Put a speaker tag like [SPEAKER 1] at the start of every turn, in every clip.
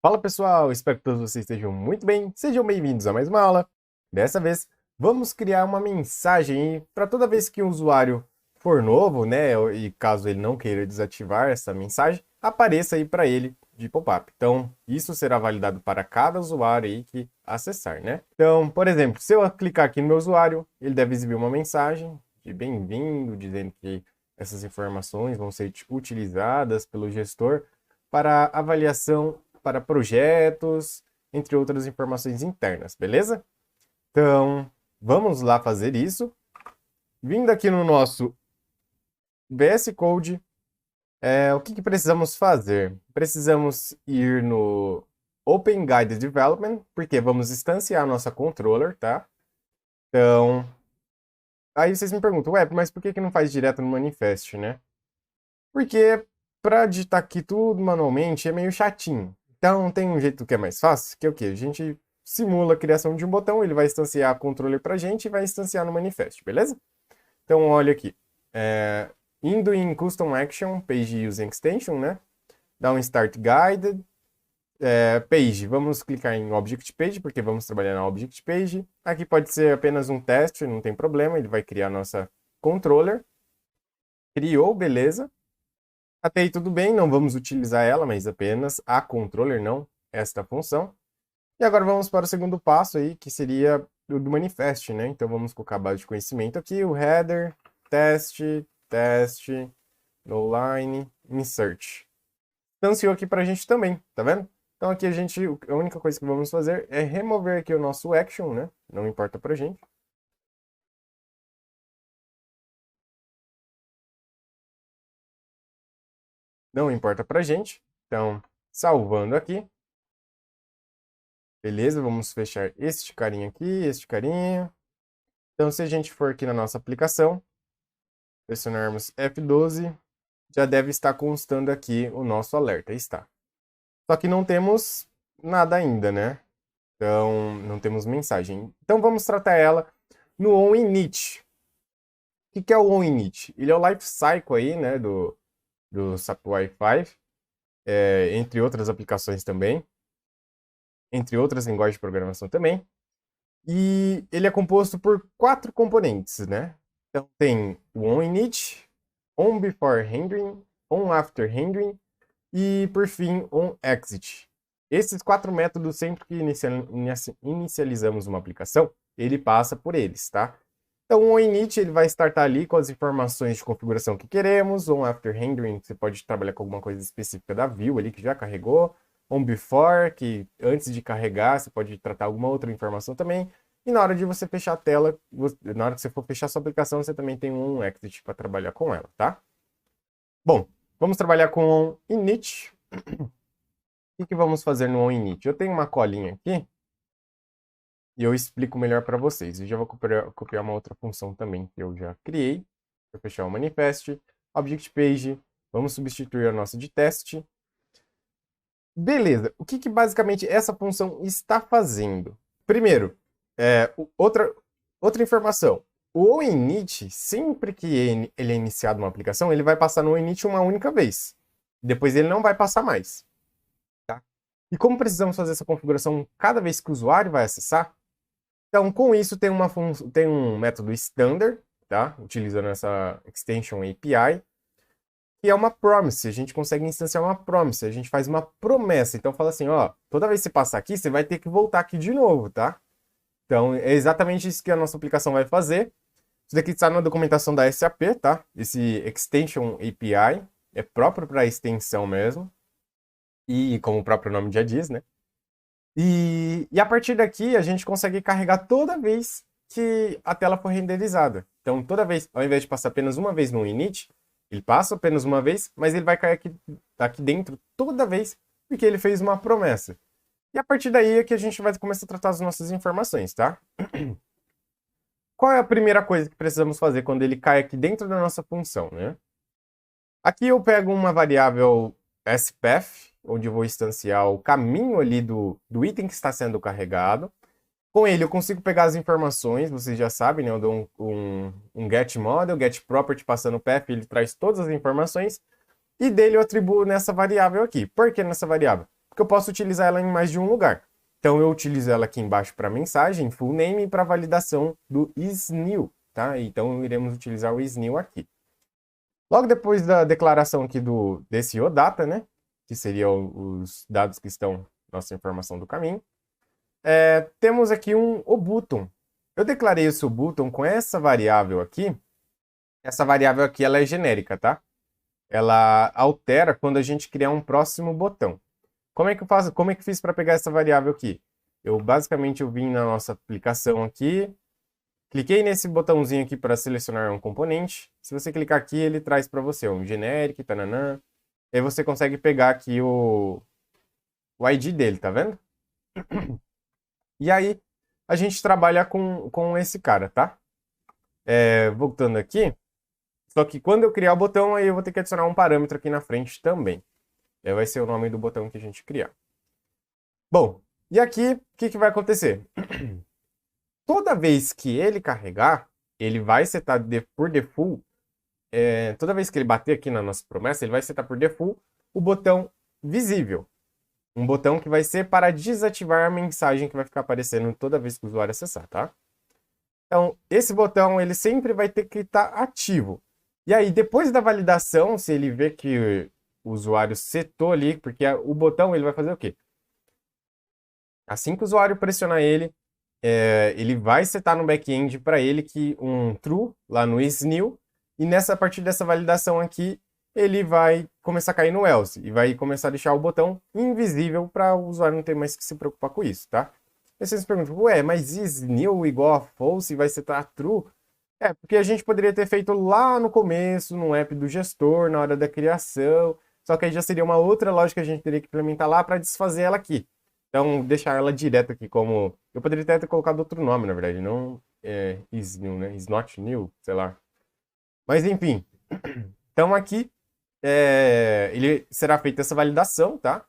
[SPEAKER 1] Fala pessoal, espero que todos vocês estejam muito bem, sejam bem-vindos a mais uma aula. Dessa vez, vamos criar uma mensagem para toda vez que um usuário for novo, né, e caso ele não queira desativar essa mensagem, apareça aí para ele de pop-up. Então, isso será validado para cada usuário aí que acessar, né? Então, por exemplo, se eu clicar aqui no meu usuário, ele deve exibir uma mensagem de bem-vindo, dizendo que essas informações vão ser utilizadas pelo gestor para avaliação para projetos, entre outras informações internas, beleza? Então, vamos lá fazer isso. Vindo aqui no nosso VS Code, o que precisamos fazer? Precisamos ir no Open Guide Development, porque vamos instanciar a nossa controller, tá? Então, aí vocês me perguntam, ué, mas por que não faz direto no manifest, né? Porque para digitar aqui tudo manualmente é meio chatinho. Então, tem um jeito que é mais fácil, que é o quê? A gente simula a criação de um botão, ele vai instanciar o controller para a gente e vai instanciar no manifest, beleza? Então, olha aqui. Indo em Custom Action, Page Using Extension, né? Dá um Start Guide. Page, vamos clicar em Object Page, porque vamos trabalhar na Object Page. Aqui pode ser apenas um teste, não tem problema, ele vai criar a nossa controller. Criou, beleza. Até aí tudo bem, não vamos utilizar ela, mas apenas a controller, não esta função. E agora vamos para o segundo passo aí, que seria o do manifest, né? Então vamos colocar a base de conhecimento aqui, o header, teste, no line, insert. Instanciou aqui para a gente também, tá vendo? Então aqui a única coisa que vamos fazer é remover aqui o nosso action, né? Não importa para a gente. Não importa pra gente. Então, salvando aqui. Beleza, vamos fechar este carinha aqui, este carinha. Então, se a gente for aqui na nossa aplicação, pressionarmos F12, já deve estar constando aqui o nosso alerta. Está. Só que não temos nada ainda, né? Então, não temos mensagem. Então, vamos tratar ela no onInit. O que é o onInit? Ele é o lifecycle aí, né, do SAP Wi-Fi, entre outras aplicações também, entre outras linguagens de programação também. E ele é composto por 4 componentes, né? Então tem o onInit, onBeforeRendering, onAfterRendering e, por fim, onExit. Esses 4 métodos, sempre que inicializamos uma aplicação, ele passa por eles, tá? Então, o onInit ele vai startar ali com as informações de configuração que queremos. OnAfterRendering, você pode trabalhar com alguma coisa específica da view ali que já carregou. OnBefore, que antes de carregar, você pode tratar alguma outra informação também. E na hora de você fechar a tela, na hora que você for fechar a sua aplicação, você também tem um onExit para trabalhar com ela, tá? Bom, vamos trabalhar com onInit. O que vamos fazer no onInit? Eu tenho uma colinha aqui e eu explico melhor para vocês. Eu já vou copiar uma outra função também que eu já criei. Vou fechar o manifest, Object Page, vamos substituir a nossa de teste. Beleza, o que basicamente essa função está fazendo? Primeiro, outra informação. O onInit, sempre que ele é iniciado uma aplicação, ele vai passar no onInit uma única vez. Depois ele não vai passar mais. Tá? E como precisamos fazer essa configuração cada vez que o usuário vai acessar, então com isso tem um método standard, tá? Utilizando essa extension API, que é uma promise. A gente consegue instanciar uma promise. A gente faz uma promessa. Então fala assim, ó, toda vez que você passar aqui, você vai ter que voltar aqui de novo, tá? Então é exatamente isso que a nossa aplicação vai fazer. Isso daqui está na documentação da SAP, tá? Esse extension API é próprio para extensão mesmo. E como o próprio nome já diz, né? E a partir daqui a gente consegue carregar toda vez que a tela for renderizada. Então toda vez, ao invés de passar apenas uma vez no init, ele passa apenas uma vez, mas ele vai cair aqui dentro toda vez, porque ele fez uma promessa. E a partir daí é que a gente vai começar a tratar as nossas informações, tá? Qual é a primeira coisa que precisamos fazer quando ele cai aqui dentro da nossa função, né? Aqui eu pego uma variável sPath, onde eu vou instanciar o caminho ali do item que está sendo carregado. Com ele eu consigo pegar as informações, vocês já sabem, né? Eu dou um getModel, getProperty passando o path, ele traz todas as informações. E dele eu atribuo nessa variável aqui. Por que nessa variável? porque eu posso utilizar ela em mais de um lugar. Então, eu utilizo ela aqui embaixo para mensagem, full name, e para validação do isNew, tá? Então, iremos utilizar o isNew aqui. Logo depois da declaração aqui desse OData, né? Que seriam os dados que estão nossa informação do caminho. Temos aqui um obutton. Eu declarei esse obutton com essa variável aqui. Essa variável aqui ela é genérica, tá? Ela altera quando a gente criar um próximo botão. Como é que eu faço? Como é que fiz para pegar essa variável aqui? Eu vim na nossa aplicação aqui, cliquei nesse botãozinho aqui para selecionar um componente. Se você clicar aqui, ele traz para você um generic, tananã. E aí você consegue pegar aqui o ID dele, tá vendo? E aí a gente trabalha com esse cara, tá? Voltando aqui. Só que quando eu criar o botão, aí eu vou ter que adicionar um parâmetro aqui na frente também. Vai ser o nome do botão que a gente criar. Bom, e aqui, o que vai acontecer? Toda vez que ele carregar, ele vai setar por default, toda vez que ele bater aqui na nossa promessa, ele vai setar por default o botão visível. Um botão que vai ser para desativar a mensagem que vai ficar aparecendo toda vez que o usuário acessar, tá? Então, esse botão, ele sempre vai ter que estar ativo. E aí, depois da validação, se ele vê que o usuário setou ali, porque o botão ele vai fazer o quê? Assim que o usuário pressionar ele, ele vai setar no back-end para ele que um true lá no isNew, e a partir dessa validação aqui, ele vai começar a cair no else, e vai começar a deixar o botão invisível para o usuário não ter mais que se preocupar com isso, tá? Aí vocês perguntam, ué, mas isNew igual a false vai setar true? Porque a gente poderia ter feito lá no começo, no app do gestor, na hora da criação, só que aí já seria uma outra lógica que a gente teria que implementar lá para desfazer ela aqui. Então, deixar ela direto aqui como... Eu poderia até ter colocado outro nome, na verdade, não is new, né? Is not new, sei lá. Mas, enfim. Então, aqui, ele será feita essa validação, tá?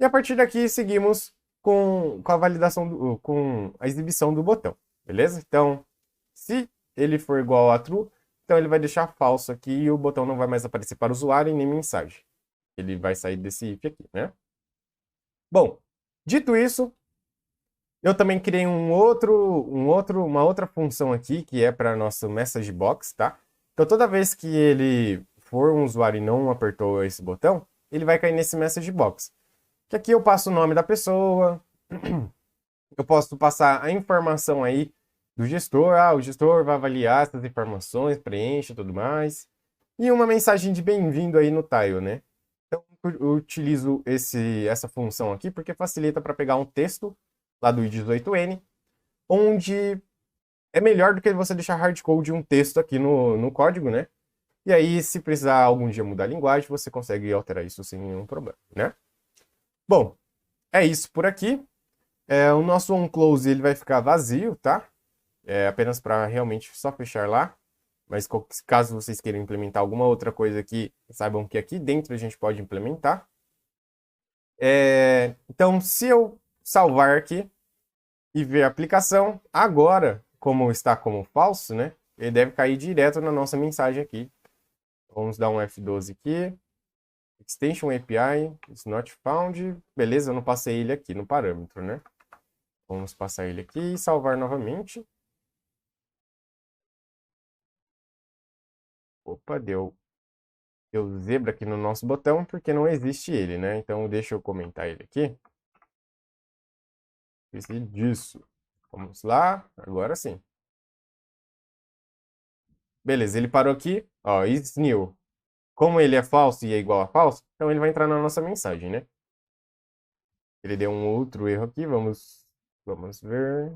[SPEAKER 1] E a partir daqui, seguimos com a validação, com a exibição do botão, beleza? Então, se ele for igual a true, então ele vai deixar falso aqui e o botão não vai mais aparecer para o usuário e nem mensagem. Ele vai sair desse if aqui, né? Bom, dito isso, eu também criei uma outra função aqui, que é para nosso message box, tá? Então, toda vez que ele for um usuário e não apertou esse botão, ele vai cair nesse message box. Que aqui eu passo o nome da pessoa, eu posso passar a informação aí do gestor. O gestor vai avaliar essas informações, preenche e tudo mais. E uma mensagem de bem-vindo aí no tile, né? Então, eu utilizo essa função aqui porque facilita para pegar um texto lá do i18n, onde é melhor do que você deixar hardcode um texto aqui no código, né? E aí, se precisar algum dia mudar a linguagem, você consegue alterar isso sem nenhum problema, né? Bom, é isso por aqui. O nosso onClose ele vai ficar vazio, tá? Apenas para realmente só fechar lá. Mas caso vocês queiram implementar alguma outra coisa aqui, saibam que aqui dentro a gente pode implementar. Então, se eu salvar aqui e ver a aplicação, agora, como está como falso, né? Ele deve cair direto na nossa mensagem aqui. Vamos dar um F12 aqui. Extension API is not found. Beleza, eu não passei ele aqui no parâmetro, né? Vamos passar ele aqui e salvar novamente. Opa, deu zebra aqui no nosso botão, porque não existe ele, né? Então, deixa eu comentar ele aqui. Esqueci disso. Vamos lá, agora sim. Beleza, ele parou aqui. Ó, is new. Como ele é falso e é igual a falso, então ele vai entrar na nossa mensagem, né? Ele deu um outro erro aqui, vamos ver.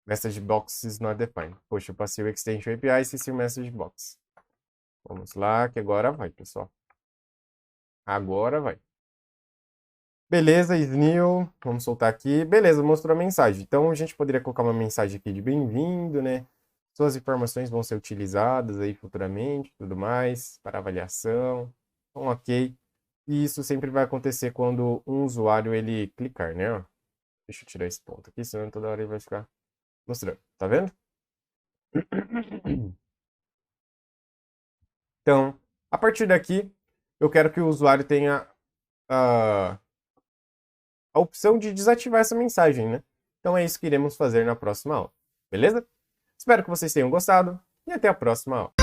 [SPEAKER 1] Message box is not defined. Poxa, eu passei o extension API e esqueci o message box. Vamos lá, que agora vai, pessoal. Agora vai. Beleza, Snil, vamos soltar aqui. Beleza, mostrou a mensagem. Então, a gente poderia colocar uma mensagem aqui de bem-vindo, né? Suas informações vão ser utilizadas aí futuramente, tudo mais, para avaliação. Então, ok. E isso sempre vai acontecer quando um usuário, ele clicar, né? Ó, deixa eu tirar esse ponto aqui, senão toda hora ele vai ficar mostrando. Tá vendo? Então, a partir daqui, eu quero que o usuário tenha a opção de desativar essa mensagem, né? Então é isso que iremos fazer na próxima aula, beleza? Espero que vocês tenham gostado e até a próxima aula.